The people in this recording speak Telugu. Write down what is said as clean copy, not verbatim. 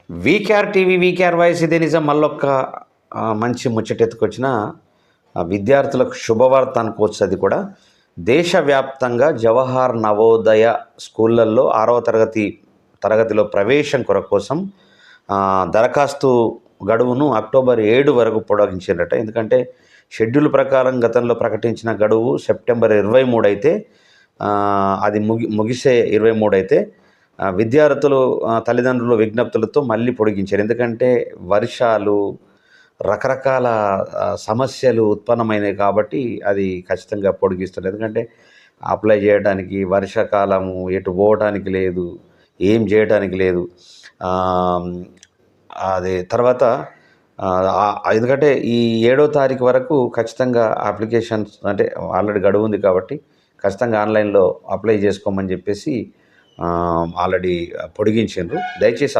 వీకేఆర్ టీవీ, వీకేఆర్ వాయిస్ ఇదే నిజం. మళ్ళొక్క మంచి ముచ్చటెత్తుకొచ్చిన విద్యార్థులకు శుభవార్త అనుకోవచ్చు. అది కూడా దేశవ్యాప్తంగా జవహర్ నవోదయ స్కూళ్ళల్లో 6వ తరగతిలో ప్రవేశం కోసం దరఖాస్తు గడువును అక్టోబర్ 7 వరకు పొడిగించారట. ఎందుకంటే షెడ్యూల్ ప్రకారం గతంలో ప్రకటించిన గడువు సెప్టెంబర్ 23 అయితే అది ముగిసే 23 అయితే విద్యార్థులు తల్లిదండ్రుల విజ్ఞప్తులతో మళ్ళీ పొడిగించారు. ఎందుకంటే వర్షాలు, రకరకాల సమస్యలు ఉత్పన్నమైనాయి కాబట్టి అది ఖచ్చితంగా పొడిగిస్తారు. ఎందుకంటే అప్లై చేయడానికి వర్షాకాలము, ఎటు పోవడానికి లేదు, ఏం చేయడానికి లేదు. అది తర్వాత ఎందుకంటే ఈ 7వ తారీఖు వరకు ఖచ్చితంగా అప్లికేషన్స్ అంటే ఆల్రెడీ గడువు ఉంది కాబట్టి ఖచ్చితంగా ఆన్లైన్లో అప్లై చేసుకోమని చెప్పేసి ఆల్రెడీ పొడిగించిండ్రు. దయచేసి